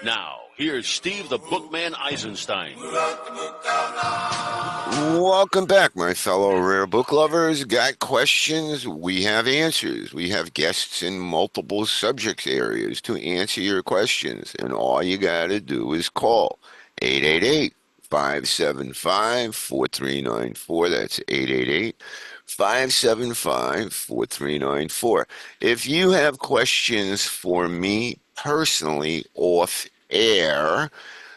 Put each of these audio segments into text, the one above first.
Now, here's Steve the Bookman Eisenstein. Welcome back, my fellow rare book lovers. Got questions? We have answers. We have guests in multiple subject areas to answer your questions. And all you got to do is call 888-575-4394. That's 888-575-4394. If you have questions for me personally off air,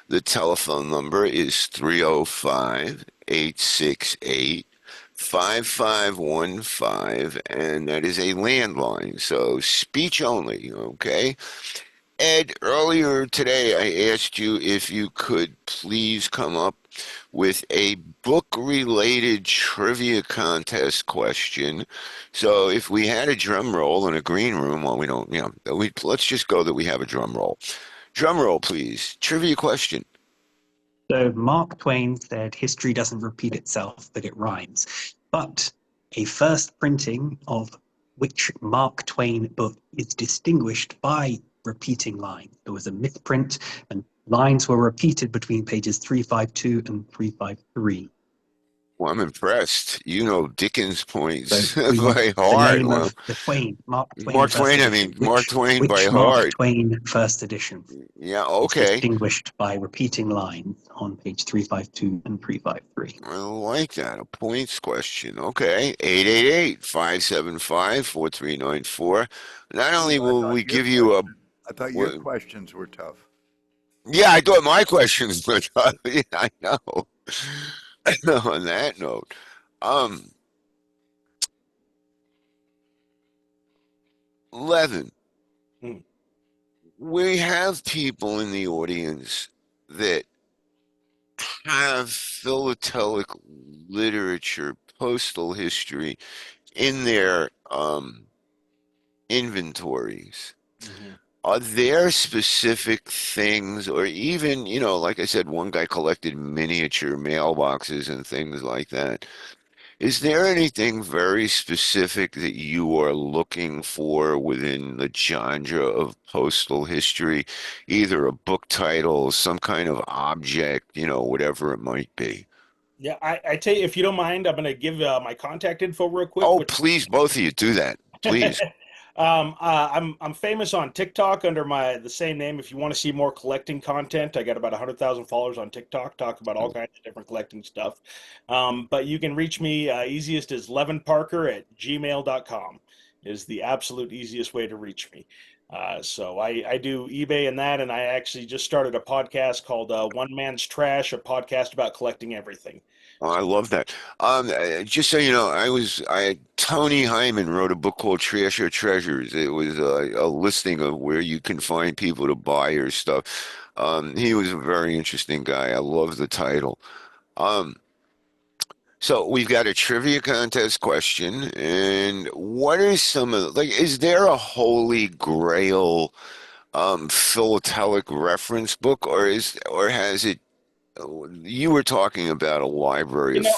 the telephone number is 305-868 5515, and that is a landline, so speech only, okay? Ed, earlier today I asked you if you could please come up with a book-related trivia contest question. So if we had a drum roll in a green room, well, we don't, let's just go that we have a drum roll. Drum roll, please. Trivia question. So Mark Twain said, history doesn't repeat itself, but it rhymes. But a first printing of which Mark Twain book is distinguished by repeating lines? There was a misprint and lines were repeated between pages 352 and 353. Well, I'm impressed. You know Dickens points So we want by the heart. name Well, of the Twain, Mark Twain Mark first Twain, I edition. mean, Mark Twain by Which Mark heart. Twain first edition? Yeah, It's okay. distinguished by repeating lines on page 352 and 353. I like that. A points question. Okay. 888-575-4394. Not only will we give you a... I thought your questions were tough. Yeah, I thought my questions were tough. Yeah, I know. On that note, 11. We have people in the audience that have philatelic literature, postal history in their inventories. Are there specific things, or even, like I said, one guy collected miniature mailboxes and things like that. Is there anything very specific that you are looking for within the genre of postal history? Either a book title, some kind of object, whatever it might be. Yeah, I tell you, if you don't mind, I'm going to give my contact info real quick. Oh, please, both of you do that, please. I'm famous on TikTok under the same name. If you want to see more collecting content, I got about 100,000 followers on TikTok. Talk about all kinds of different collecting stuff. But you can reach me. Easiest is levinparker@gmail.com is the absolute easiest way to reach me. So I do eBay and that, and I actually just started a podcast called One Man's Trash, a podcast about collecting everything. Oh, I love that. Just so you know, Tony Hyman wrote a book called Trash or Treasures. It was a listing of where you can find people to buy your stuff. He was a very interesting guy. I love the title. So we've got a trivia contest question, and what are some of is there a holy grail philatelic reference book, or has it? You were talking about a library You of know,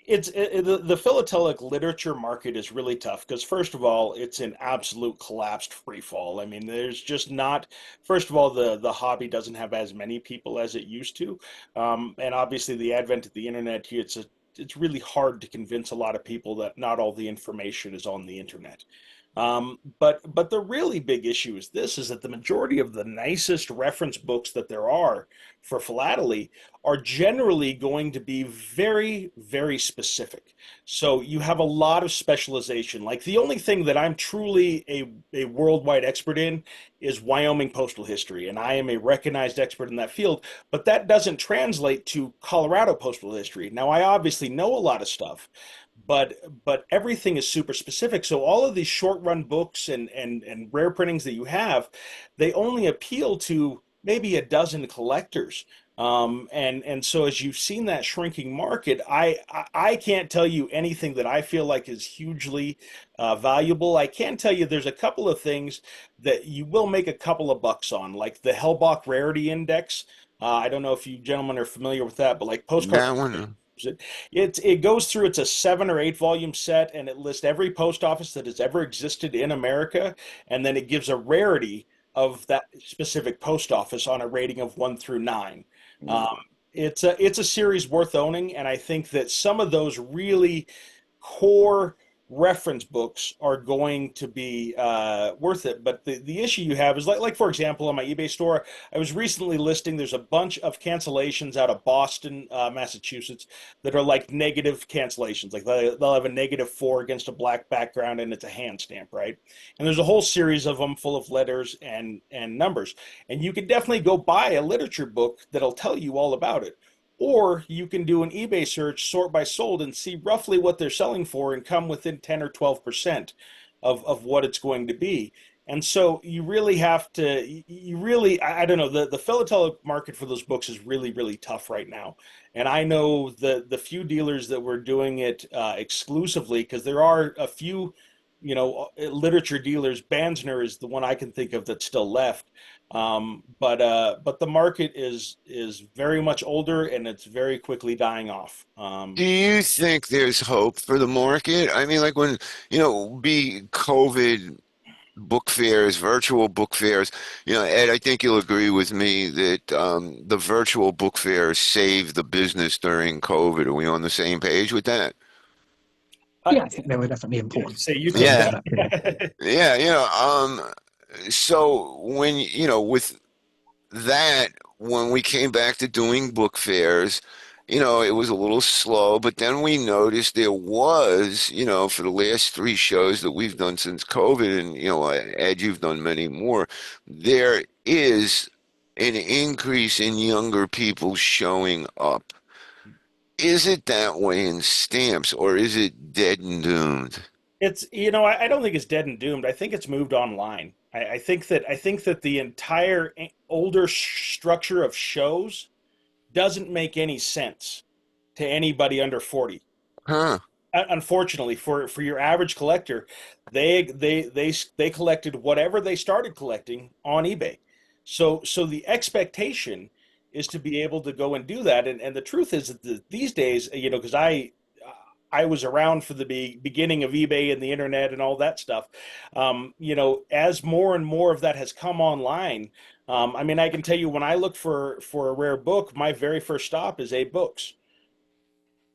philatelic. the philatelic literature market is really tough because first of all, it's an absolute collapsed free fall. I mean, there's just not. First of all, the hobby doesn't have as many people as it used to, and obviously the advent of the internet, it's really hard to convince a lot of people that not all the information is on the internet. But the really big issue is this: is that the majority of the nicest reference books that there are for philately are generally going to be very, very specific. So you have a lot of specialization. Like the only thing that I'm truly a worldwide expert in is Wyoming postal history, and I am a recognized expert in that field, but that doesn't translate to Colorado postal history. Now, I obviously know a lot of stuff, but everything is super specific. So all of these short run books and rare printings that you have, they only appeal to maybe a dozen collectors. And so as you've seen that shrinking market, I can't tell you anything that I feel like is hugely valuable. I can tell you there's a couple of things that you will make a couple of bucks on, like the Hellbach Rarity Index. I don't know if you gentlemen are familiar with that, but like postcard. That one. It goes through, it's a 7 or 8 volume set, and it lists every post office that has ever existed in America, and then it gives a rarity of that specific post office on a rating of 1 through 9. Um, it's a series worth owning, and I think that some of those really core reference books are going to be worth it. But the issue you have is like for example, on my eBay store, I was recently listing. There's a bunch of cancellations out of Boston, Massachusetts, that are like negative cancellations. Like they'll have a -4 against a black background, and it's a hand stamp, right? And there's a whole series of them full of letters and numbers. And you could definitely go buy a literature book that'll tell you all about it. Or you can do an eBay search, sort by sold, and see roughly what they're selling for and come within 10 or 12% of what it's going to be. And so you really have to, you really, I don't know, the philatelic market for those books is really, really tough right now. And I know the few dealers that were doing it exclusively, because there are a few, literature dealers. Banzner is the one I can think of that's still left. But the market is very much older, and it's very quickly dying off. Do you think there's hope for the market? I mean, like when, be COVID book fairs, virtual book fairs, Ed, I think you'll agree with me that the virtual book fairs saved the business during COVID. Are we on the same page with that? Yeah, I think they were definitely important. Say you take Yeah. that. Yeah, so when, with that, when we came back to doing book fairs, it was a little slow, but then we noticed there was, for the last 3 shows that we've done since COVID, and, Ed, you've done many more, there is an increase in younger people showing up. Is it that way in stamps, or is it dead and doomed? It's I don't think it's dead and doomed. I think it's moved online. I think that the entire older structure of shows doesn't make any sense to anybody under 40. Huh. Unfortunately, for your average collector, they collected whatever they started collecting on eBay. So the expectation is to be able to go and do that. And the truth is that these days, because I was around for the beginning of eBay and the internet and all that stuff. As more and more of that has come online, I mean, I can tell you, when I look for a rare book, my very first stop is A Books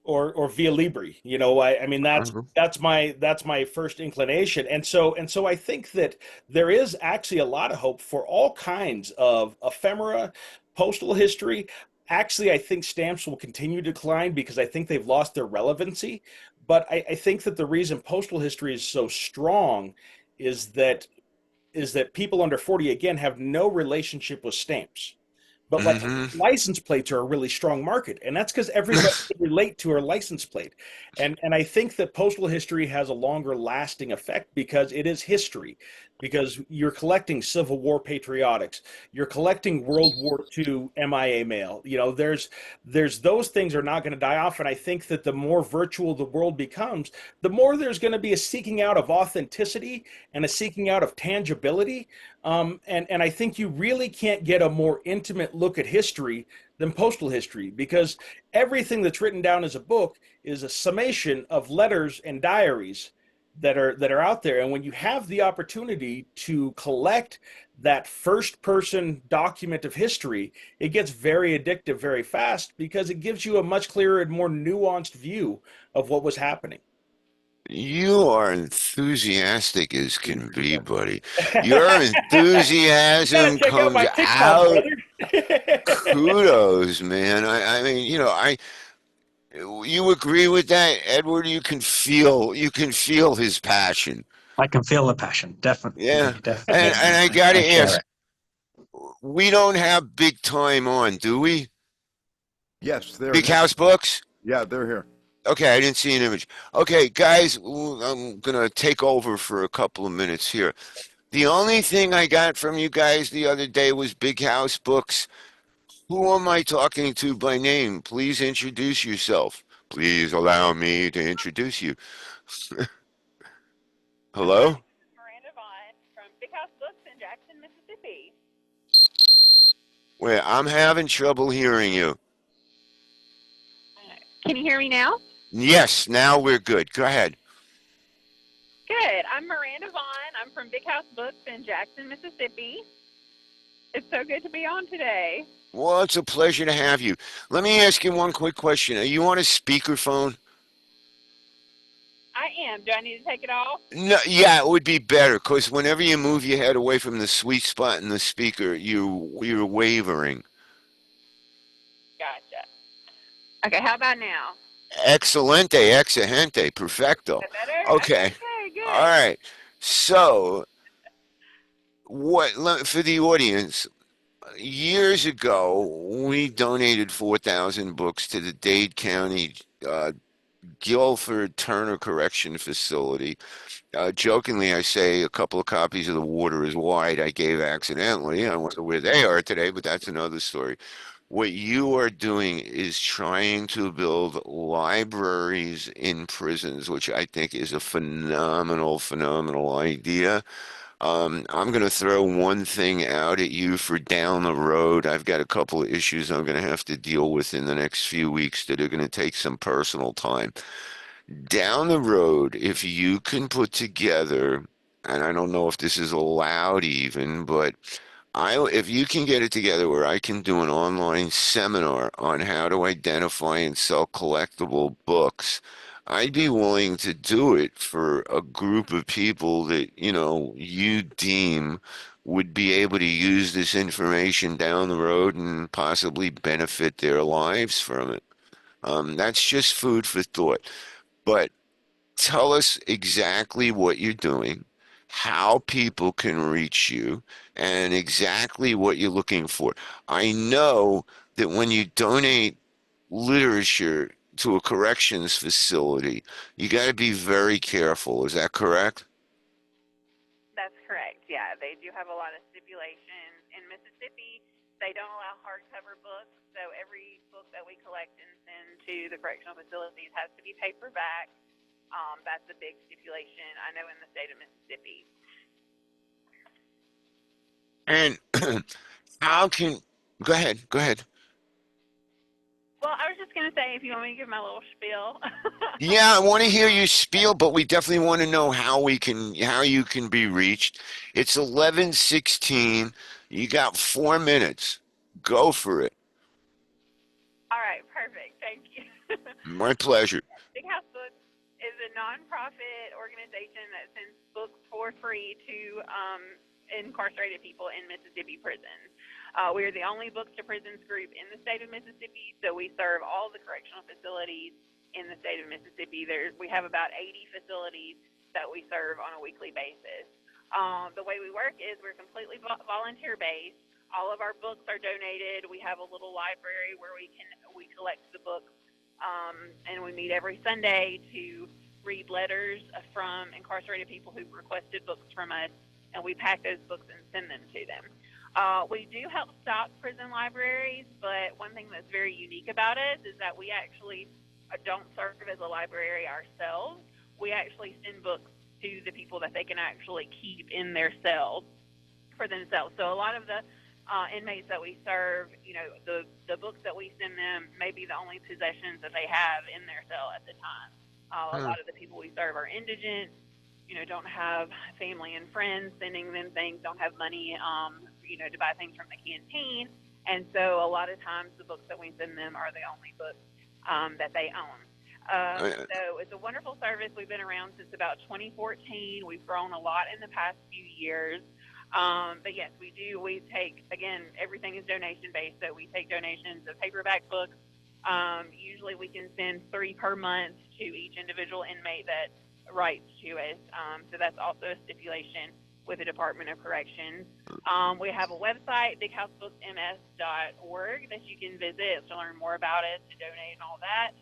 or Via Libre. I mean, that's my first inclination. And so I think that there is actually a lot of hope for all kinds of ephemera, postal history. Actually, I think stamps will continue to decline because I think they've lost their relevancy. But I think that the reason postal history is so strong is that people under 40 again have no relationship with stamps. But like Hmm. license plates are a really strong market, and that's because everybody can relate to a license plate. And I think that postal history has a longer lasting effect because it is history. Because you're collecting Civil War patriotics, you're collecting World War II MIA mail. There's those things are not going to die off. And I think that the more virtual the world becomes, the more there's going to be a seeking out of authenticity and a seeking out of tangibility. And I think you really can't get a more intimate look at history than postal history, because everything that's written down as a book is a summation of letters and diaries that are out there. And when you have the opportunity to collect that first person document of history, it gets very addictive very fast because it gives you a much clearer and more nuanced view of what was happening. You are enthusiastic as can be, buddy. Your enthusiasm Check out comes my TikTok, out. brother. Kudos, man. I mean, you agree with that, Edward? You can feel his passion. I can feel the passion, Yeah. definitely, And definitely. I I gotta share ask, it. we don't have big time on, do we? Yes, they're Big here. House Books? Yeah, they're here. Okay, I didn't see an image. Okay, guys, I'm gonna take over for a couple of minutes here. The only thing I got from you guys the other day was Big House Books. Who am I talking to by name? Please introduce yourself. Please allow me to introduce you. Hi, Hello? this is Miranda Vaughn from Big House Books in Jackson, Mississippi. Wait, I'm having trouble hearing you. Can you hear me now? Yes, now we're good. Go ahead. Good. I'm Miranda Vaughn. I'm from Big House Books in Jackson, Mississippi. It's so good to be on today. Well, it's a pleasure to have you. Let me ask you one quick question. Are you on a speakerphone? I am. Do I need to take it off? No, yeah, it would be better because whenever you move your head away from the sweet spot in the speaker, you're wavering. Gotcha. Okay, how about now? Excelente, excelente, Is perfecto. that better? Okay, Okay, all good. right. So, for the audience? Years ago, we donated 4,000 books to the Dade County uh, Guilford Turner Correction Facility. Jokingly, I say a couple of copies of The Water is Wide I gave accidentally. I wonder where they are today, but that's another story. What you are doing is trying to build libraries in prisons, which I think is a phenomenal, phenomenal idea. I'm going to throw one thing out at you for down the road. I've got a couple of issues I'm going to have to deal with in the next few weeks that are going to take some personal time. Down the road, if you can put together, and I don't know if this is allowed even, but if you can get it together where I can do an online seminar on how to identify and sell collectible books, I'd be willing to do it for a group of people that, you deem would be able to use this information down the road and possibly benefit their lives from it. That's just food for thought. But tell us exactly what you're doing, how people can reach you, and exactly what you're looking for. I know that when you donate literature to a corrections facility, you got to be very careful. Is that correct? That's correct. Yeah, they do have a lot of stipulations. In Mississippi, they don't allow hardcover books, so every book that we collect and send to the correctional facilities has to be paperback. That's a big stipulation, I know, in the state of Mississippi. And how can, go ahead, go ahead. Well, I was just going to say, if you want me to give my little spiel. Yeah, I want to hear you spiel, but we definitely want to know how you can be reached. It's 11:16. You got 4 minutes. Go for it. All right, perfect. Thank you. My pleasure. Big House Books is a nonprofit organization that sends books for free to incarcerated people in Mississippi prisons. We are the only Books to Prisons group in the state of Mississippi, so we serve all the correctional facilities in the state of Mississippi. We have about 80 facilities that we serve on a weekly basis. The way we work is we're completely volunteer based. All of our books are donated. We have a little library where we collect the books, and we meet every Sunday to read letters from incarcerated people who've requested books from us, and we pack those books and send them to them. We do help stock prison libraries, but one thing that's very unique about us is that we actually don't serve as a library ourselves. We actually send books to the people that they can actually keep in their cells for themselves. So a lot of the inmates that we serve, the books that we send them may be the only possessions that they have in their cell at the time. A lot of the people we serve are indigent, don't have family and friends sending them things, don't have money, to buy things from the canteen. And so a lot of times the books that we send them are the only books that they own. So it's a wonderful service. We've been around since about 2014. We've grown a lot in the past few years. But yes, we do. We take, again, everything is donation based. So we take donations of paperback books. Usually we can send 3 per month to each individual inmate that writes to us. So that's also a stipulation with the Department of Corrections. We have a website, bighousebooksms.org, that you can visit to learn more about it, to donate and all that.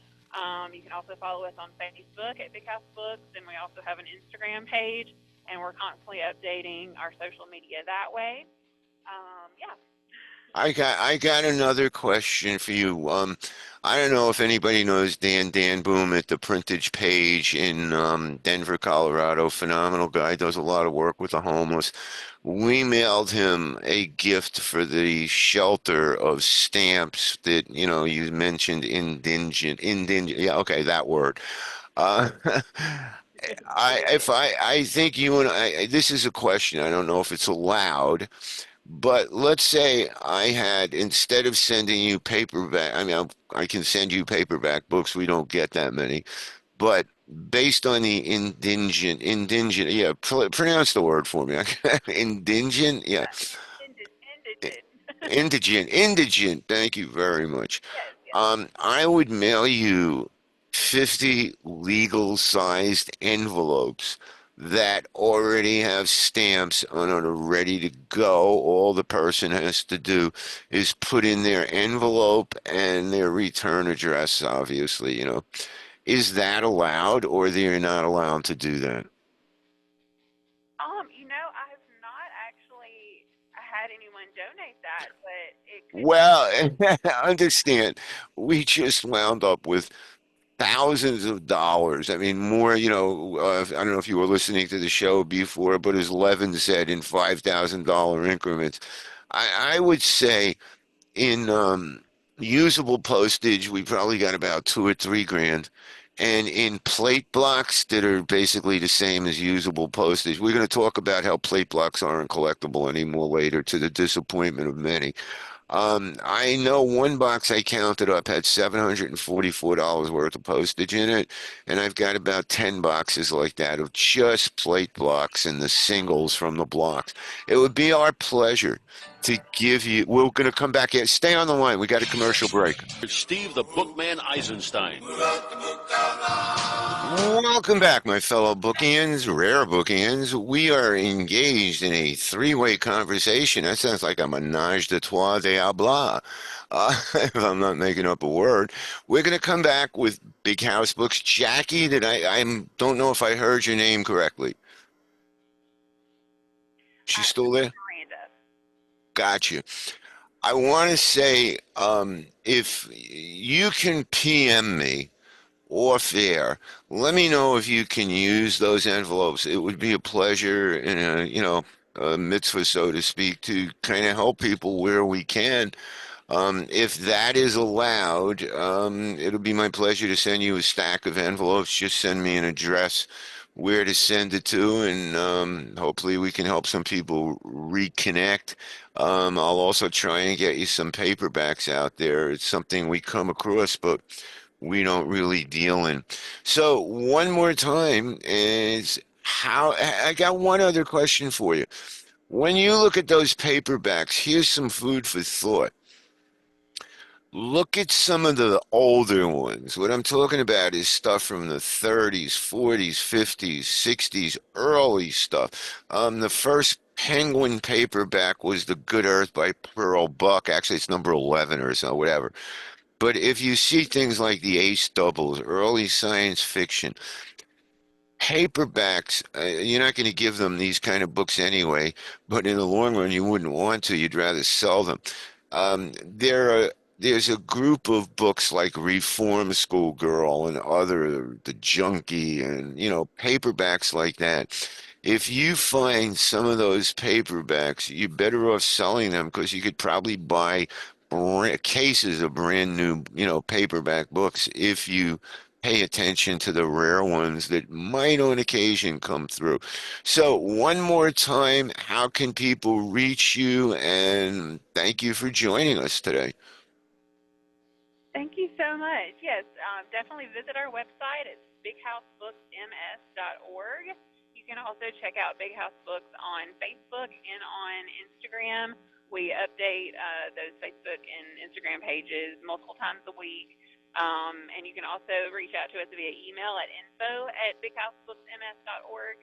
You can also follow us on Facebook at Big House Books, and we also have an Instagram page, and we're constantly updating our social media that way. Yeah. I got another question for you. I don't know if anybody knows Dan Boom at the Printage Page in Denver, Colorado. Phenomenal guy, does a lot of work with the homeless. We mailed him a gift for the shelter of stamps that, you mentioned indigent. Yeah, okay, that word. Uh, I think you and I, this is a question. I don't know if it's allowed. But let's say I had, instead of sending you paperback, I mean, I can send you paperback books. We don't get that many. But based on the indigent, yeah, pronounce the word for me. Indigent, yeah, Indigent. indigent. Thank you very much. Yes, yes. I would mail you 50 legal-sized envelopes that already have stamps on it, are ready to go. All the person has to do is put in their envelope and their return address, obviously, you know. Is that allowed, or they're not allowed to do that? I have not actually had anyone donate that, but it could be. Well, understand, we just wound up with thousands of dollars. I mean, more, I don't know if you were listening to the show before, but as Levin said, in $5,000 increments. I would say in usable postage, we probably got about 2 or 3 grand. And in plate blocks that are basically the same as usable postage, we're going to talk about how plate blocks aren't collectible anymore later, to the disappointment of many. I know one box I counted up had $744 worth of postage in it, and I've got about 10 boxes like that of just plate blocks and the singles from the blocks. It would be our pleasure to give you, we're going to come back here. Stay on the line. We got a commercial break. Steve the Bookman Eisenstein. Welcome back, my fellow Bookians, rare Bookians. We are engaged in a three-way conversation. That sounds like a menage de trois diable, if I'm not making up a word. We're going to come back with Big House Books. Jackie, I don't know if I heard your name correctly. She's still there? Miranda. Gotcha. I want to say, if you can PM me off air, let me know if you can use those envelopes. It would be a pleasure and a mitzvah, so to speak, to kind of help people where we can. If that is allowed, it'll be my pleasure to send you a stack of envelopes. Just send me an address where to send it to, and hopefully we can help some people reconnect. I'll also try and get you some paperbacks out there. It's something we come across, but we don't really deal in. So one more time is how I got one other question for you. When you look at those paperbacks, here's some food for thought. Look at some of the older ones. What I'm talking about is stuff from the 30s, 40s, 50s, 60s, early stuff. The first Penguin paperback was The Good Earth by Pearl Buck. Actually, it's number 11 or so, whatever. But if you see things like the Ace Doubles, early science fiction, paperbacks, you're not going to give them these kind of books anyway, but in the long run, you wouldn't want to. You'd rather sell them. There's a group of books like Reform Schoolgirl and other, The Junkie, and, paperbacks like that. If you find some of those paperbacks, you're better off selling them because you could probably buy cases of brand new, paperback books if you pay attention to the rare ones that might on occasion come through. So one more time, how can people reach you? And thank you for joining us today. Thank you so much. Yes, definitely visit our website. It's bighousebooksms.org. You can also check out Big House Books on Facebook and on Instagram. We update those Facebook and Instagram pages multiple times a week. And you can also reach out to us via email at info@bighousebooksms.org.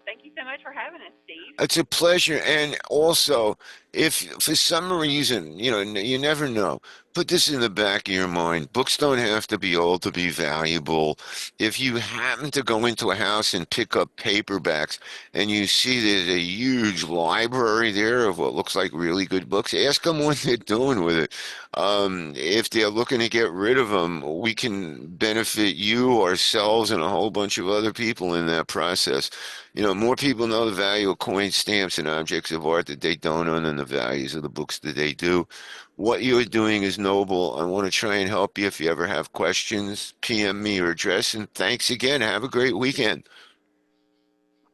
Thank you so much for having us, Steve. It's a pleasure. And also, if for some reason, you never know, put this in the back of your mind. Books don't have to be old to be valuable. If you happen to go into a house and pick up paperbacks and you see there's a huge library there of what looks like really good books, ask them what they're doing with it. If they're looking to get rid of them, we can benefit you, ourselves, and a whole bunch of other people in that process. More people know the value of coins, stamps, and objects of art that they don't own than the values of the books that they do. What you're doing is noble. I want to try and help you. If you ever have questions, PM me your address. And thanks again. Have a great weekend.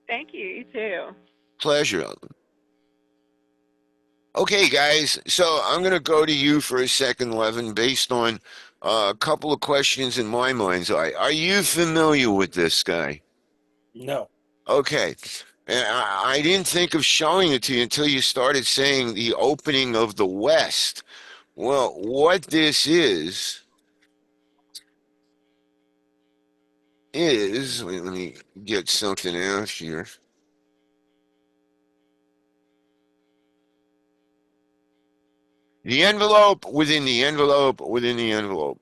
Thank you. You too. Pleasure. Okay, guys, so I'm going to go to you for a second, Levin, based on a couple of questions in my mind's eye. Are you familiar with this guy? No. Okay. And I didn't think of showing it to you until you started saying the opening of the West. Well, what this is, let me get something out here. The envelope within the envelope within the envelope.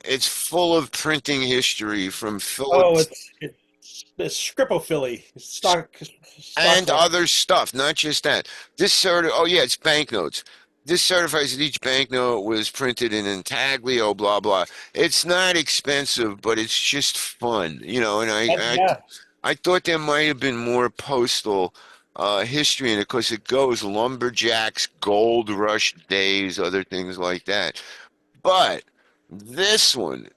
It's full of printing history from Oh, Philip it's Scripophily, stock and market. other stuff, not just that. Oh yeah, it's banknotes. This certifies that each banknote was printed in intaglio, blah blah. It's not expensive, but it's just fun, and Yeah. I thought there might have been more postal history in it because it goes lumberjacks, gold rush days, other things like that. But this one,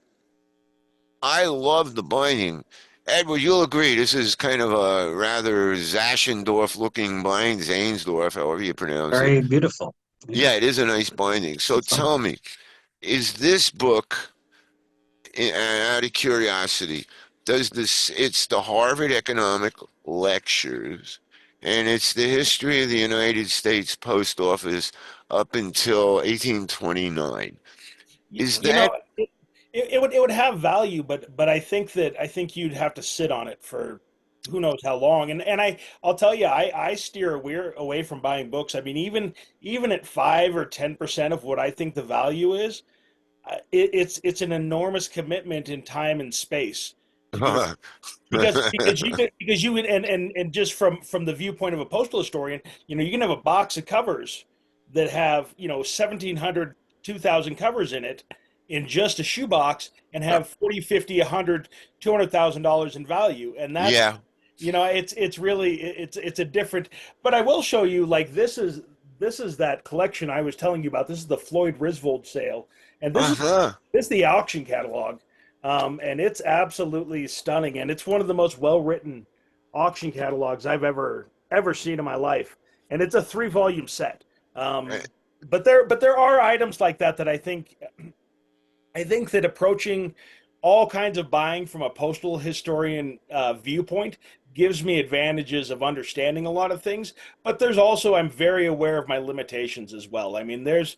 I love the binding. Edward, you'll agree this is kind of a rather Zaschendorf looking bind, Zanesdorf, however you pronounce it. Very beautiful. Yeah, Yeah, it is a nice binding. So it's fun. tell me, is this book, out of curiosity, it's the Harvard Economic Lectures, and it's the history of the United States Post Office up until 1829. Is You know, that, it would have value, but I think you'd have to sit on it for who knows how long. And I'll tell you, I steer away from buying books. I mean, even at 5 or 10% of what I think the value is, it's an enormous commitment in time and space to do that. Because you could, and just from the viewpoint of a postal historian, you can have a box of covers that have 1,700, 2,000 covers in it in just a shoebox, and have 40, 50, 100, $200,000 in value. And that's yeah, it's really it's a different. But I will show you, like, this is that collection I was telling you about. This is the Floyd Risvold sale, and this is uh-huh. this is the auction catalog. And it's absolutely stunning, and it's one of the most well-written auction catalogs I've ever seen in my life. And it's a three-volume set. Um, but there are items like that I think that approaching all kinds of buying from a postal historian viewpoint gives me advantages of understanding a lot of things. But there's also, I'm very aware of my limitations as well. I mean, there's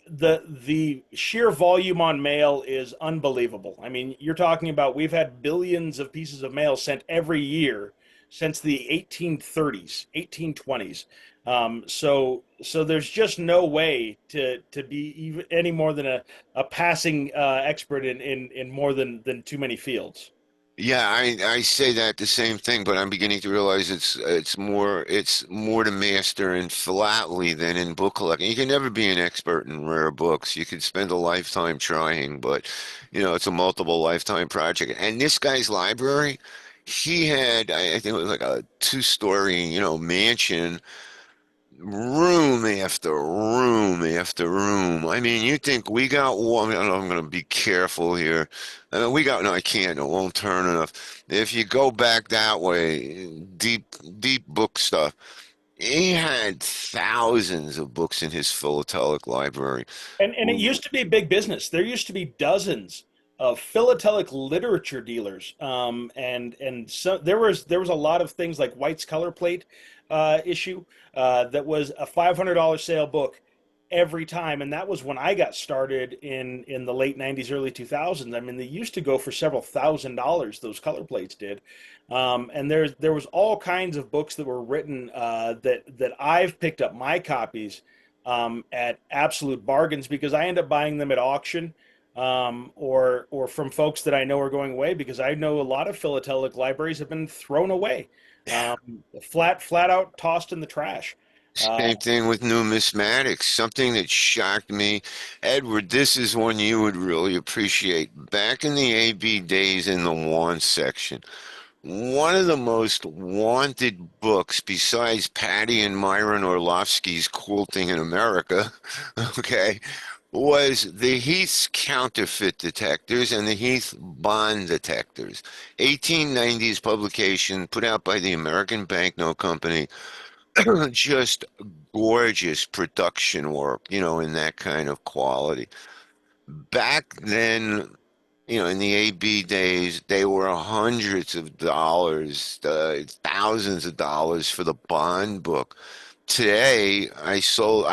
the sheer volume on mail is unbelievable. I mean, you're talking about, we've had billions of pieces of mail sent every year since the 1830s, 1820s. So there's just no way to be even any more than a passing expert in more than too many fields. Yeah, I say that the same thing, but I'm beginning to realize it's more to master in philately than in book collecting. You can never be an expert in rare books. You could spend a lifetime trying, but it's a multiple lifetime project. And this guy's library, he had, I think it was like a two-story, mansion, room after room after room. I mean, you think we got one? I'm going to be careful here. We got no, I can't. It won't turn enough. If you go back that way, deep, deep book stuff. He had thousands of books in his philatelic library. And it used to be big business. There used to be dozens of philatelic literature dealers, and so there was a lot of things like White's color plate issue that was a $500 sale book every time, and that was when I got started in the late '90s, early 2000s. I mean, they used to go for several $1,000s. Those color plates did, and there was all kinds of books that were written that I've picked up my copies at absolute bargains because I end up buying them at auction, or from folks that I know are going away, because I know a lot of philatelic libraries have been thrown away, flat out tossed in the trash. Uh, Same thing with numismatics. Something that shocked me, Edward, this is one you would really appreciate. Back in the AB days in the want section, one of the most wanted books besides Patty and Myron Orlovsky's Quilting in America, okay, was the Heath's counterfeit detectors and the Heath bond detectors. 1890s publication put out by the American Banknote Company. Just gorgeous production work, in that kind of quality. Back then, in the AB days, they were hundreds of dollars, thousands of dollars for the bond book. Today, I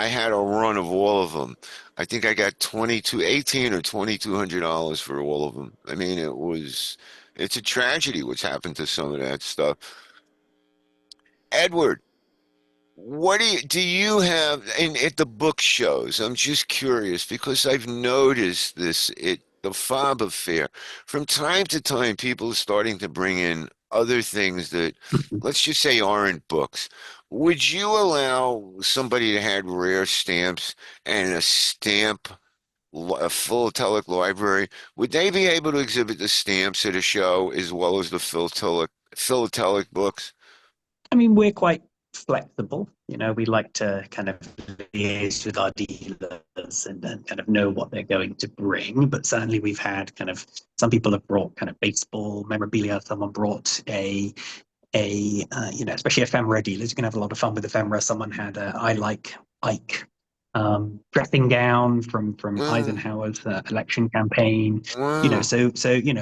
had a run of all of them. I think I got 18 or $2,200 for all of them. I mean, it's a tragedy what's happened to some of that stuff. Edward, what do you have in at the book shows? I'm just curious because I've noticed this at the Fob Affair. From time to time, people are starting to bring in other things that, let's just say, aren't books. Would you allow somebody that had rare stamps and a philatelic library, would they be able to exhibit the stamps at a show as well as the philatelic books? I mean, we're quite flexible. We like to kind of liaise with our dealers and kind of know what they're going to bring. But certainly we've had kind of some people have brought kind of baseball memorabilia. Someone brought especially ephemera dealers. You can have a lot of fun with ephemera. Someone had a I Like Ike dressing gown from Uh, Eisenhower's election campaign. wow. So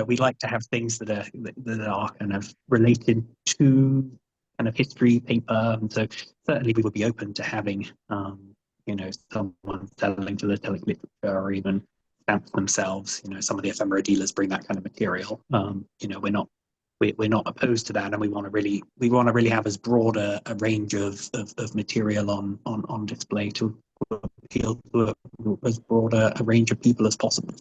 we like to have things that are kind of related to kind of history paper, and so certainly we would be open to having someone selling philatelic literature or even stamps themselves. Some of the ephemera dealers bring that kind of material. We're not opposed to that, and we want to really have as broad a range of material on display to appeal to as broad a range of people as possible.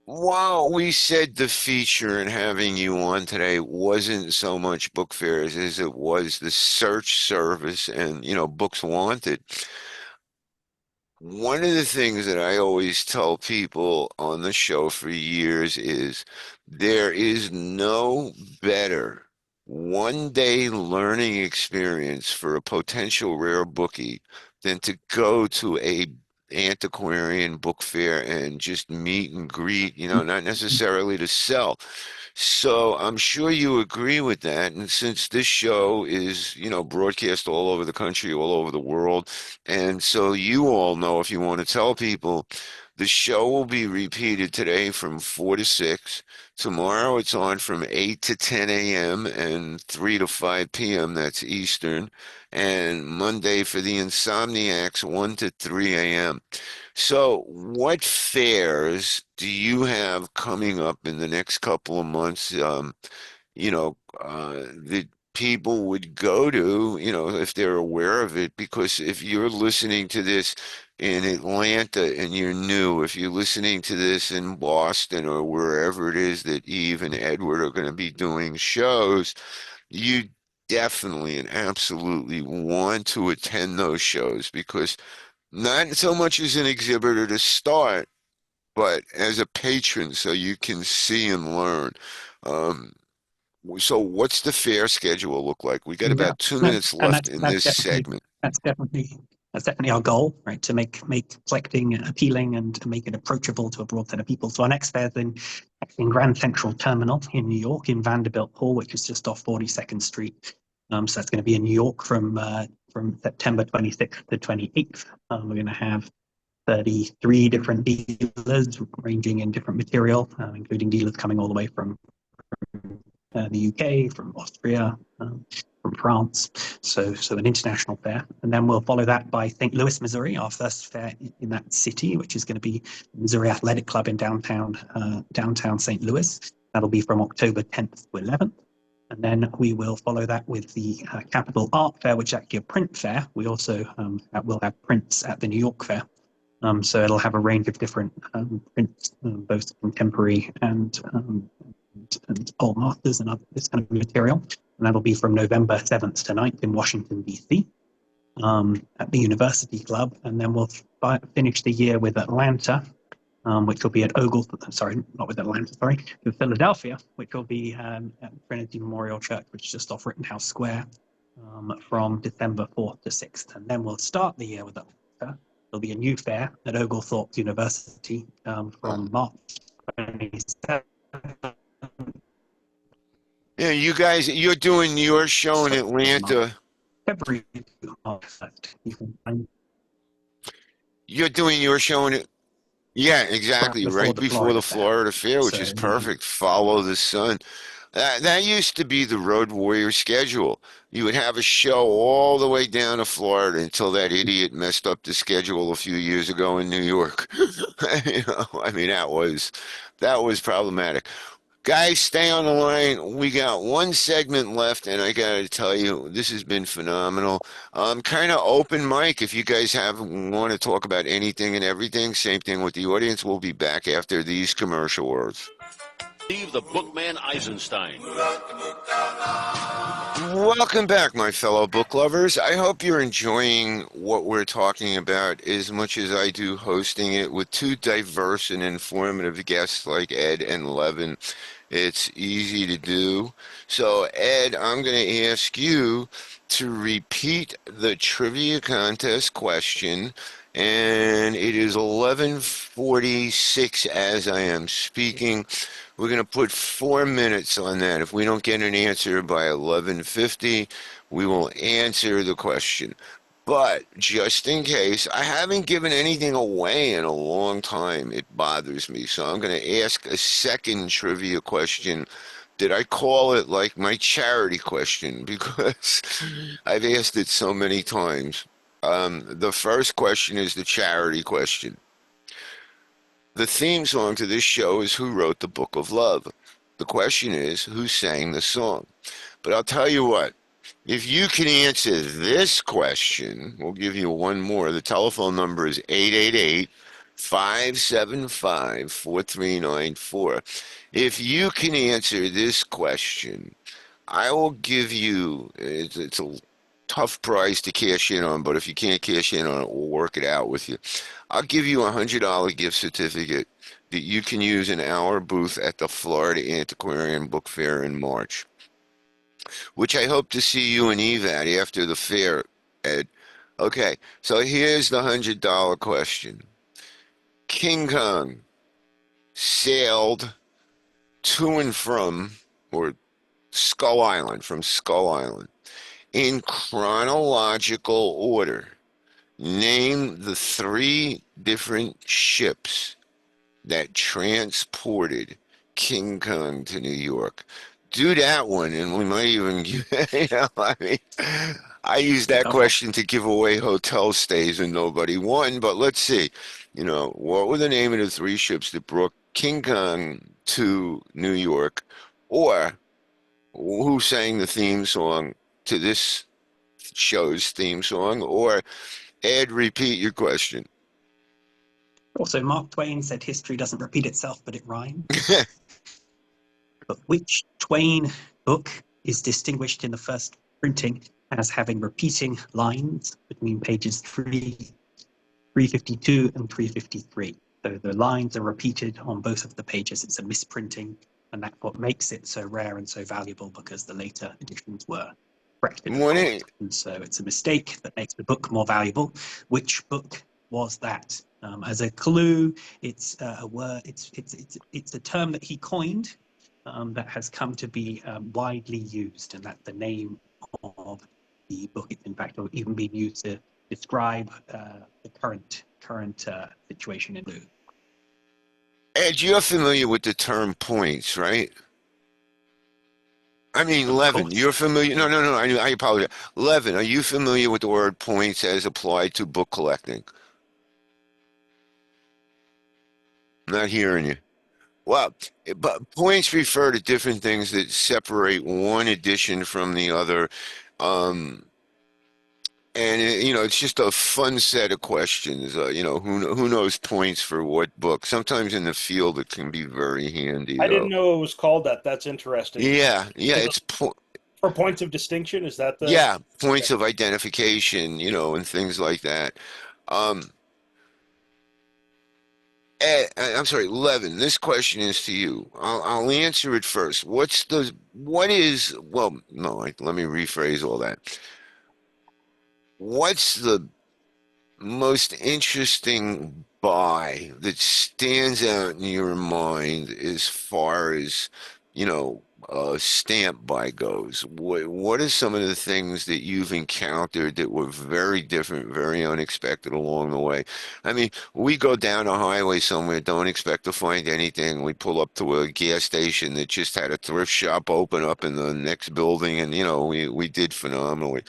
Well, we said the feature in having you on today wasn't so much book fairs as it was the search service and, books wanted. One of the things that I always tell people on the show for years is there is no better one-day learning experience for a potential rare bookie than to go to a antiquarian book fair and just meet and greet, not necessarily to sell. So I'm sure you agree with that. And since this show is, broadcast all over the country, all over the world, and so you all know, if you want to tell people, the show will be repeated today from 4 to 6. Tomorrow it's on from 8 to 10 a.m. and 3 to 5 p.m. That's Eastern. And Monday for the Insomniacs, 1 to 3 a.m. So what fairs do you have coming up in the next couple of months? That people would go to, if they're aware of it, because if you're listening to this in Atlanta and you're new, if you're listening to this in Boston or wherever it is that Eve and Edward are going to be doing shows, you definitely and absolutely want to attend those shows because not so much as an exhibitor to start, but as a patron so you can see and learn. Um, so what's the fair schedule look like? We got Yeah, about 2 minutes and left in this segment. that's definitely that's definitely our goal, right? To make collecting appealing and to make it approachable to a broad set of people. So our next fair is in Grand Central Terminal in New York, in Vanderbilt Hall, which is just off 42nd Street. So that's going to be in New York from September 26th to 28th. We're going to have 33 different dealers ranging in different material, including dealers coming all the way from the UK, from Austria, from France. So an international fair. And then we'll follow that by St. Louis, Missouri, our first fair in that city, which is going to be Missouri Athletic Club in downtown St. Louis. That'll be from October 10th to 11th. And then we will follow that with the Capital Art Fair, which is actually a print fair. We also will have prints at the New York Fair. So it'll have a range of different prints, both contemporary and old masters and other, this kind of material. And that'll be from November 7th to 9th in Washington, D.C. At the University Club. And then we'll finish the year with Atlanta, which will be at with Philadelphia, which will be at Trinity Memorial Church, which is just off Rittenhouse Square, from December 4th to 6th. And then we'll start the year with Atlanta, There'll be a new fair at Oglethorpe University from March 27th. Yeah, you guys, you're doing your show in Atlanta. February. You can find You're doing your show in it. Yeah, exactly. Right before the Florida Fair, which is perfect. Follow the sun. That used to be the Road Warrior schedule. You would have a show all the way down to Florida until that idiot messed up the schedule a few years ago in New York. I mean, that was problematic. Guys, stay on the line. We got one segment left, and I gotta tell you, this has been phenomenal. Kind of open mic. If you guys want to talk about anything and everything, same thing with the audience. We'll be back after these commercial words. Steve the Bookman Eisenstein. Welcome back, my fellow book lovers. I hope you're enjoying what we're talking about as much as I do hosting it with two diverse and informative guests like Ed and Levin. It's easy to do. So, Ed, I'm going to ask you to repeat the trivia contest question, and it is 11:46 as I am speaking. We're going to put 4 minutes on that. If we don't get an answer by 11:50, we will answer the question. But just in case, I haven't given anything away in a long time. It bothers me. So I'm going to ask a second trivia question. Did I call it like my charity question? Because I've asked it so many times. The first question is the charity question. The theme song to this show is Who Wrote the Book of Love? The question is, who sang the song? But I'll tell you what, if you can answer this question, we'll give you one more. The telephone number is 888-575-4394. If you can answer this question, I will give you, it's a tough prize to cash in on, but if you can't cash in on it, we'll work it out with you. I'll give you a $100 gift certificate that you can use in our booth at the Florida Antiquarian Book Fair in March, which I hope to see you and Eve at after the fair, Ed. Okay, so here's the $100 question. King Kong sailed to and from, or Skull Island, from Skull Island, in chronological order. Name the 3 different ships that transported King Kong to New York. Do that one, and we might even, I used that question to give away hotel stays and nobody won, but let's see. What were the name of the 3 ships that brought King Kong to New York, or who sang the theme song to this show's theme song, or Ed, repeat your question. Also, Mark Twain said history doesn't repeat itself, but it rhymes. But which Twain book is distinguished in the first printing as having repeating lines between pages 352 and 353? So the lines are repeated on both of the pages. It's a misprinting, and that's what makes it so rare and so valuable, because the later editions were corrected. And so it's a mistake that makes the book more valuable. Which book was that? As a clue, it's a word. It's a term that he coined that has come to be widely used, and that's the name of the book. It's in fact even been used to describe the current situation in blue. Ed, you're familiar with the term points, right? I mean, Levin, you're familiar? No, I apologize. Levin, are you familiar with the word points as applied to book collecting? I'm not hearing you. Well, but points refer to different things that separate one edition from the other. And it's just a fun set of questions. Who knows points for what book? Sometimes in the field it can be very handy. I didn't know it was called that. That's interesting. Yeah, it's for points of distinction. Is that the? Yeah, points of identification, and things like that. I'm sorry, Levin, this question is to you. I'll answer it first. Well, no, let me rephrase all that. What's the most interesting buy that stands out in your mind as far as, stamp buy goes? What are some of the things that you've encountered that were very different, very unexpected along the way? I mean, we go down a highway somewhere, don't expect to find anything. We pull up to a gas station that just had a thrift shop open up in the next building, and we did phenomenally.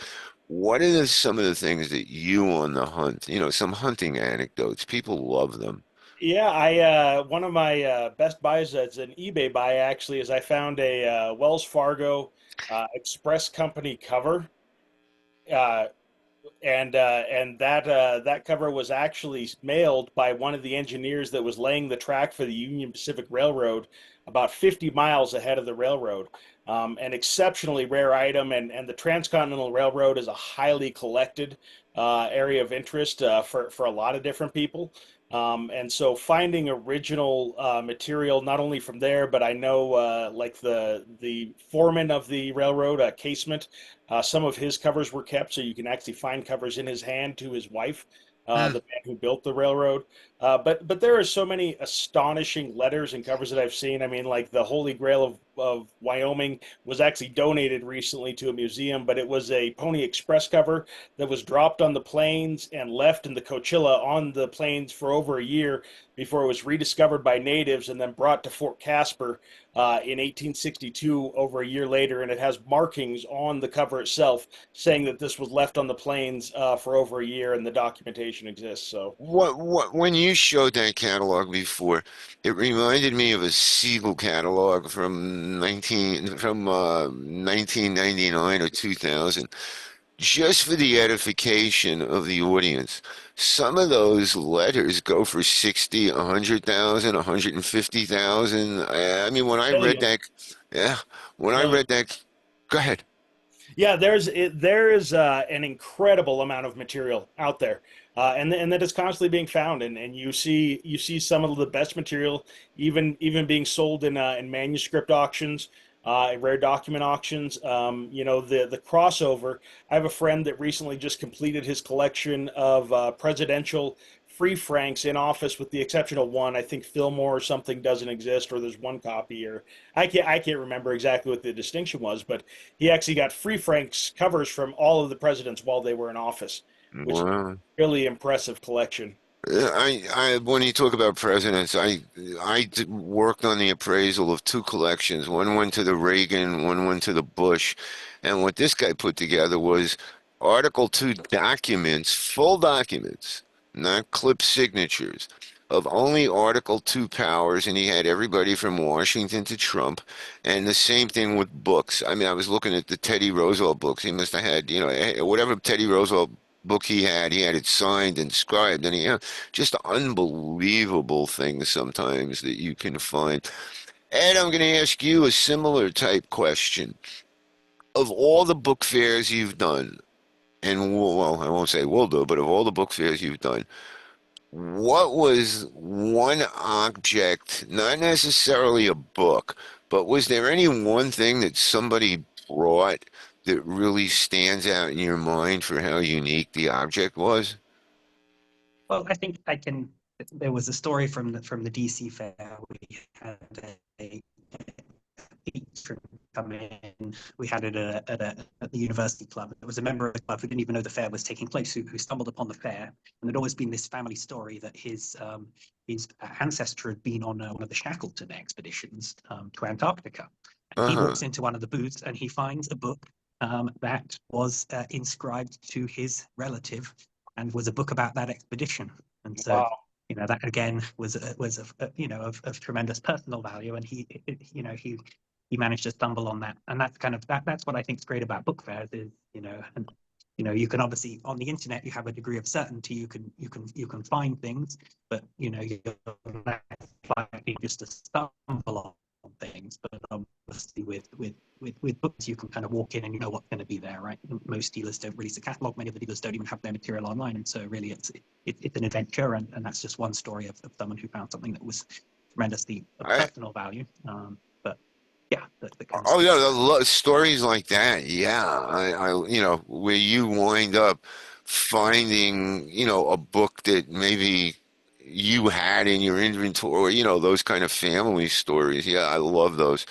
What are some of the things that you on the hunt, some hunting anecdotes? People love them. Yeah, I one of my best buys as an eBay buy actually is I found a Wells Fargo Express Company cover. Uh, and that cover was actually mailed by one of the engineers that was laying the track for the Union Pacific Railroad about 50 miles ahead of the railroad. An exceptionally rare item, and the Transcontinental Railroad is a highly collected area of interest for a lot of different people. And so finding original material not only from there, but I know like the foreman of the railroad, Casement, some of his covers were kept, so you can actually find covers in his hand to his wife, Hmm. the man who built the railroad. But there are so many astonishing letters and covers that I've seen. I mean, like the Holy Grail of Wyoming was actually donated recently to a museum, but it was a Pony Express cover that was dropped on the plains and left in the Coachella on the plains for over a year before it was rediscovered by natives and then brought to Fort Casper in 1862, over a year later, and it has markings on the cover itself saying that this was left on the plains for over a year, and the documentation exists. So, When you showed that catalog before, it reminded me of a Siegel catalog from 1999 or 2000. Just for the edification of the audience, some of those letters go for 60, 100,000, 150,000. I mean, when I read millions, that, yeah, when I read millions. that, go ahead. Yeah, there is an incredible amount of material out there, and that is constantly being found, and you see some of the best material even being sold in manuscript auctions, rare document auctions. The crossover. I have a friend that recently just completed his collection of presidential free franks in office, with the exception of one. I think Fillmore or something doesn't exist, or there's one copy, or I can't remember exactly what the distinction was, but he actually got free franks covers from all of the presidents while they were in office, which is Wow. a really impressive collection. When you talk about presidents, worked on the appraisal of two collections. One went to the Reagan, one went to the Bush. And what this guy put together was Article 2 documents, full documents, not clip signatures, of only Article 2 powers. And he had everybody from Washington to Trump. And the same thing with books. I mean, I was looking at the Teddy Roosevelt books. He must have had, whatever Teddy Roosevelt book he had it signed and scribed, and just unbelievable things sometimes that you can find. Ed, I'm going to ask you a similar type question. Of all the book fairs you've done, and well, I won't say will do, but of all the book fairs you've done, what was one object, not necessarily a book, but was there any one thing that somebody brought that really stands out in your mind for how unique the object was? Well, I think I can. There was a story from the DC fair. We had a patron come in. We had it at the university club. There was a member of the club who didn't even know the fair was taking place, who stumbled upon the fair. And there'd always been this family story that his ancestor had been on one of the Shackleton expeditions to Antarctica. And he Uh-huh. walks into one of the booths and he finds a book that was inscribed to his relative, and was a book about that expedition. And so, Wow. that again was of tremendous personal value. And he managed to stumble on that. And that's kind of that's what I think is great about book fairs is, and you can obviously, on the internet, you have a degree of certainty. You can find things, but you're likely just to stumble on things. But obviously with books, you can kind of walk in and you know what's going to be there, right? Most dealers don't release a catalog. Many of the dealers don't even have their material online, and so really it's an adventure, and that's just one story of someone who found something that was tremendously of I personal value. But yeah, the kind of yeah, stories like that. Yeah, where you wind up finding, a book that maybe you had in your inventory, those kind of family stories. Yeah, I love those.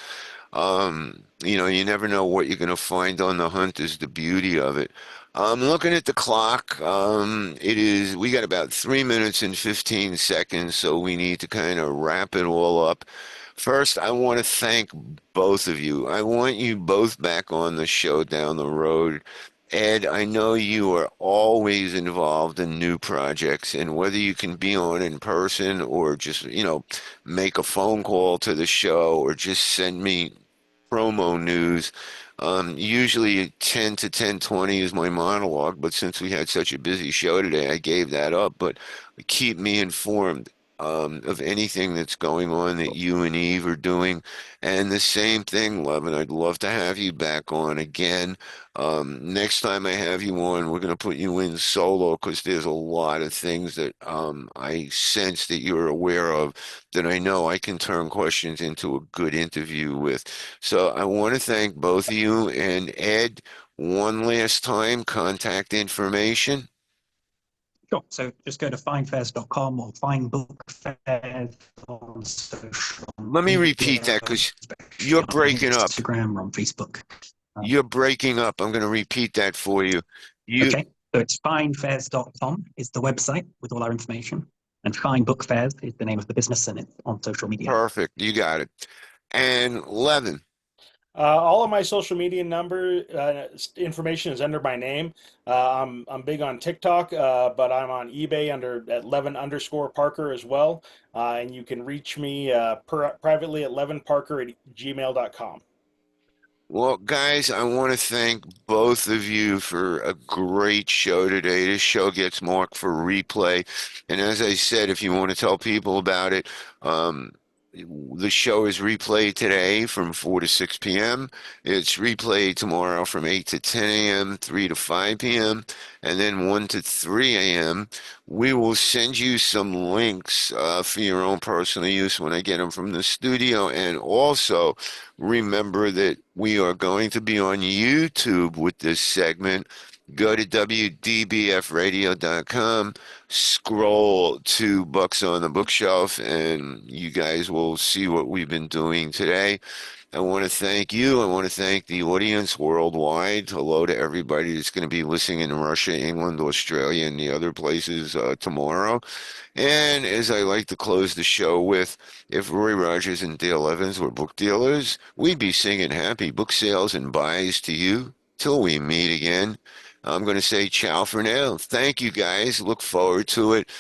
You never know what you're going to find on the hunt is the beauty of it. Looking at the clock, we got about 3 minutes and 15 seconds, so we need to kind of wrap it all up. First, I want to thank both of you. I want you both back on the show down the road. Ed, I know you are always involved in new projects, and whether you can be on in person or just, make a phone call to the show or just send me promo news. Usually 10 to 10:20 is my monologue, but since we had such a busy show today, I gave that up. But keep me informed of anything that's going on that you and Eve are doing. And the same thing, Levin, I'd love to have you back on again. Next time I have you on, we're going to put you in solo because there's a lot of things that I sense that you're aware of that I know I can turn questions into a good interview with. So I want to thank both of you and Ed one last time. Contact information. Sure. So just go to findfairs.com or findbookfairs on social Let me repeat media, that because especially you're on breaking up. Instagram or on Facebook. You're breaking up. I'm going to repeat that for you. Okay. So it's findfairs.com is the website with all our information. And Fine Book Fairs is the name of the business, and it's on social media. Perfect. You got it. And Levin. All of my social media information is under my name. I'm big on TikTok, but I'm on eBay at Levin_Parker as well. And you can reach me privately at levinparker@gmail.com. Well, guys, I want to thank both of you for a great show today. This show gets marked for replay. And as I said, if you want to tell people about it, the show is replayed today from 4 to 6 p.m. It's replayed tomorrow from 8 to 10 a.m., 3 to 5 p.m., and then 1 to 3 a.m. We will send you some links for your own personal use when I get them from the studio. And also, remember that we are going to be on YouTube with this segment. Go to WDBFradio.com, scroll to Books on the Bookshelf, and you guys will see what we've been doing today. I want to thank you. I want to thank the audience worldwide. Hello to everybody that's going to be listening in Russia, England, Australia, and the other places tomorrow. And as I like to close the show with, if Roy Rogers and Dale Evans were book dealers, we'd be singing happy book sales and buys to you till we meet again. I'm going to say ciao for now. Thank you, guys. Look forward to it.